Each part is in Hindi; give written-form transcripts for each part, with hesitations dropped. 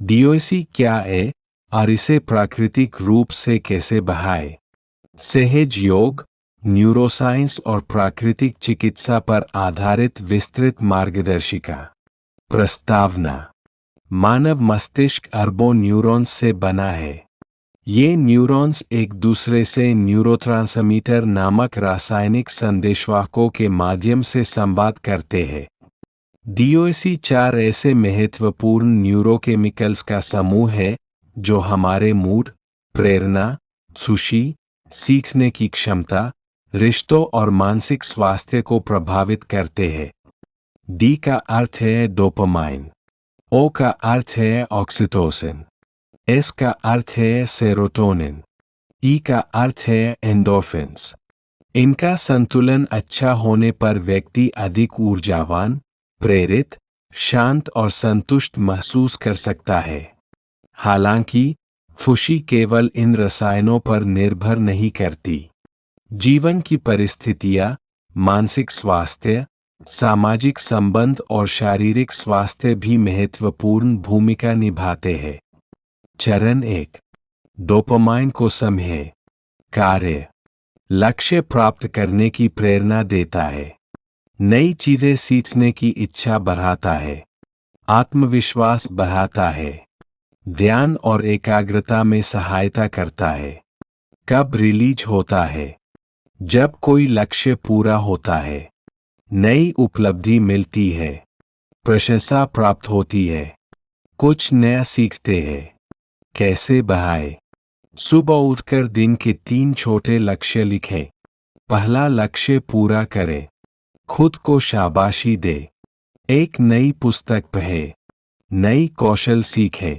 डीओसी क्या है और इसे प्राकृतिक रूप से कैसे बढ़ाएं? सहज योग, न्यूरोसाइंस और प्राकृतिक चिकित्सा पर आधारित विस्तृत मार्गदर्शिका। प्रस्तावना। मानव मस्तिष्क अरबों न्यूरॉन्स से बना है। ये न्यूरॉन्स एक दूसरे से न्यूरोट्रांसमीटर नामक रासायनिक संदेशवाहकों के माध्यम से संवाद करते हैं। डीओसी 4 ऐसे महत्वपूर्ण न्यूरोकेमिकल्स का समूह है जो हमारे मूड, प्रेरणा, खुशी, सीखने की क्षमता, रिश्तों और मानसिक स्वास्थ्य को प्रभावित करते हैं। डी का अर्थ है डोपामाइन, ओ का अर्थ है ऑक्सीटोसिन, एस का अर्थ है सेरोटोनिन, ई का अर्थ है एंडोर्फिन्स। इनका संतुलन अच्छा होने पर व्यक्ति अधिक ऊर्जावान, प्रेरित, शांत और संतुष्ट महसूस कर सकता है। हालांकि खुशी केवल इन रसायनों पर निर्भर नहीं करती। जीवन की परिस्थितियां, मानसिक स्वास्थ्य, सामाजिक संबंध और शारीरिक स्वास्थ्य भी महत्वपूर्ण भूमिका निभाते हैं। चरण 1। डोपामाइन को समझें। कार्य। लक्ष्य प्राप्त करने की प्रेरणा देता है। नई चीजें सीखने की इच्छा बढ़ाता है। आत्मविश्वास बढ़ाता है। ध्यान और एकाग्रता में सहायता करता है। कब रिलीज होता है? जब कोई लक्ष्य पूरा होता है, नई उपलब्धि मिलती है, प्रशंसा प्राप्त होती है, कुछ नया सीखते हैं। कैसे बढ़ाएं? सुबह उठकर दिन के 3 छोटे लक्ष्य लिखें। पहला लक्ष्य पूरा करें। खुद को शाबाशी दे। एक नई पुस्तक पढ़ें। नई कौशल सीखें।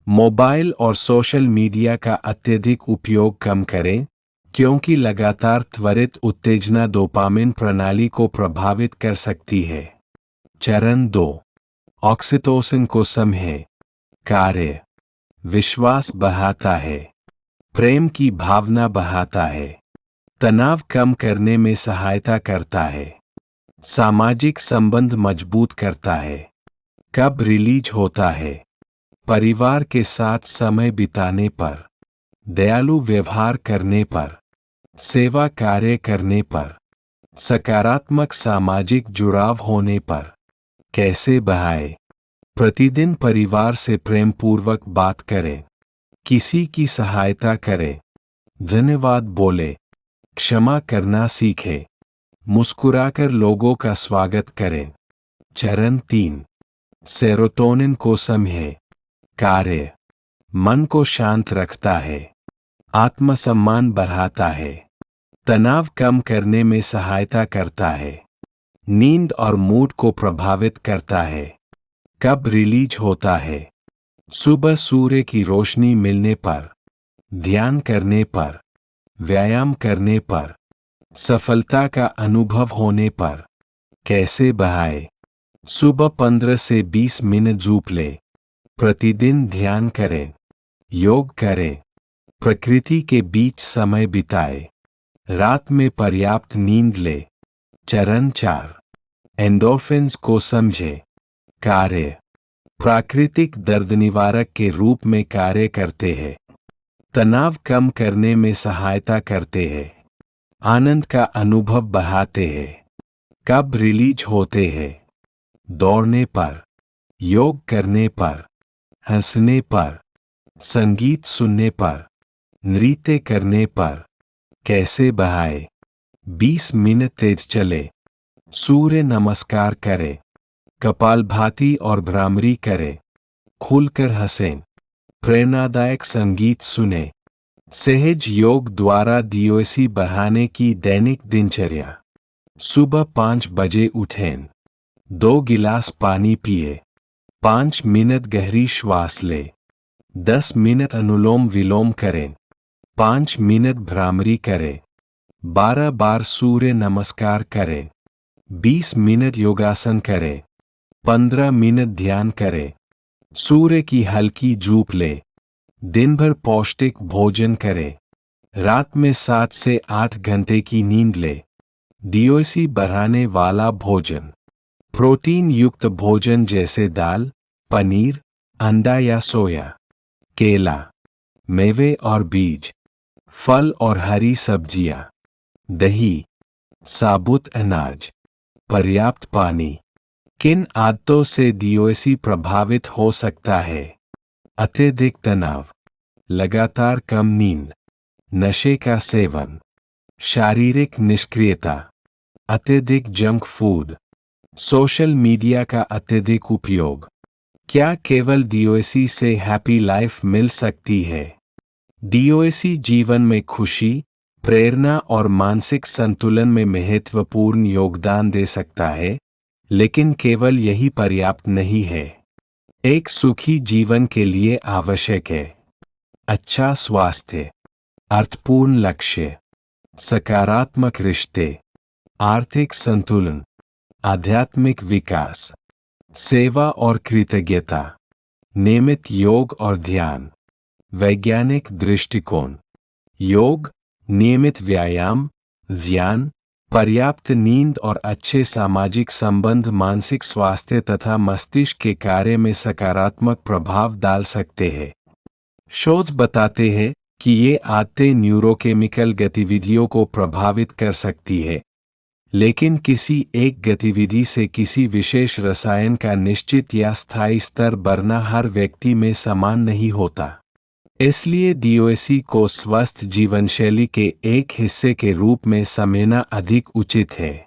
मोबाइल और सोशल मीडिया का अत्यधिक उपयोग कम करें, क्योंकि लगातार त्वरित उत्तेजना डोपामिन प्रणाली को प्रभावित कर सकती है। चरण 2। ऑक्सीटोसिन को समझें। कार्य। विश्वास बढ़ाता है। प्रेम की भावना बढ़ाता है। तनाव कम करने में सहायता करता है। सामाजिक संबंध मजबूत करता है। कब रिलीज होता है? परिवार के साथ समय बिताने पर, दयालु व्यवहार करने पर, सेवा कार्य करने पर, सकारात्मक सामाजिक जुड़ाव होने पर। कैसे बढ़ाएं? प्रतिदिन परिवार से प्रेमपूर्वक बात करें। किसी की सहायता करें। धन्यवाद बोले। क्षमा करना सीखें। मुस्कुराकर लोगों का स्वागत करें। चरण 3। सेरोटोनिन को समझें। कार्य। मन को शांत रखता है। आत्मसम्मान बढ़ाता है। तनाव कम करने में सहायता करता है। नींद और मूड को प्रभावित करता है। कब रिलीज होता है? सुबह सूर्य की रोशनी मिलने पर, ध्यान करने पर, व्यायाम करने पर, सफलता का अनुभव होने पर। कैसे बढ़ाएं? सुबह 15 से 20 मिनट धूप ले। प्रतिदिन ध्यान करें। योग करें। प्रकृति के बीच समय बिताए। रात में पर्याप्त नींद ले। चरण 4। एंडोर्फिन्स को समझें। कार्य। प्राकृतिक दर्द निवारक के रूप में कार्य करते हैं। तनाव कम करने में सहायता करते हैं। आनंद का अनुभव बढ़ाते हैं। कब रिलीज होते हैं? दौड़ने पर, योग करने पर, हंसने पर, संगीत सुनने पर, नृत्य करने पर। कैसे बढ़ाएं? 20 मिनट तेज चले। सूर्य नमस्कार करें। कपालभाति और भ्रामरी करें। खुलकर हंसें। प्रेरणादायक संगीत सुने। सहज योग द्वारा डीओसी बढ़ाने की दैनिक दिनचर्या। सुबह 5 बजे उठें। 2 गिलास पानी पिए। 5 मिनट गहरी श्वास ले। 10 मिनट अनुलोम विलोम करें। 5 मिनट भ्रामरी करें। 12 बार सूर्य नमस्कार करें। 20 मिनट योगासन करें। 15 मिनट ध्यान करें। सूर्य की हल्की धूप ले। दिन भर पौष्टिक भोजन करें। रात में 7 से 8 घंटे की नींद ले। डीओसी बढ़ाने वाला भोजन। प्रोटीन युक्त भोजन जैसे दाल, पनीर, अंडा या सोया, केला, मेवे और बीज, फल और हरी सब्जियां, दही, साबुत अनाज, पर्याप्त पानी। किन आदतों से डीओएसी प्रभावित हो सकता है? अत्यधिक तनाव, लगातार कम नींद, नशे का सेवन, शारीरिक निष्क्रियता, अत्यधिक जंक फूड, सोशल मीडिया का अत्यधिक उपयोग। क्या केवल डीओएसी से हैप्पी लाइफ मिल सकती है? डीओएसी जीवन में खुशी, प्रेरणा और मानसिक संतुलन में महत्वपूर्ण योगदान दे सकता है, लेकिन केवल यही पर्याप्त नहीं है। एक सुखी जीवन के लिए आवश्यक है अच्छा स्वास्थ्य, अर्थपूर्ण लक्ष्य, सकारात्मक रिश्ते, आर्थिक संतुलन, आध्यात्मिक विकास, सेवा और कृतज्ञता, नियमित योग और ध्यान। वैज्ञानिक दृष्टिकोण। योग, नियमित व्यायाम, ध्यान, पर्याप्त नींद और अच्छे सामाजिक संबंध मानसिक स्वास्थ्य तथा मस्तिष्क के कार्य में सकारात्मक प्रभाव डाल सकते हैं। शोध बताते हैं कि ये आदतें न्यूरोकेमिकल गतिविधियों को प्रभावित कर सकती है, लेकिन किसी एक गतिविधि से किसी विशेष रसायन का निश्चित या स्थायी स्तर बढ़ना हर व्यक्ति में समान नहीं होता। इसलिए डीओएसी को स्वस्थ जीवनशैली के एक हिस्से के रूप में समझना अधिक उचित है।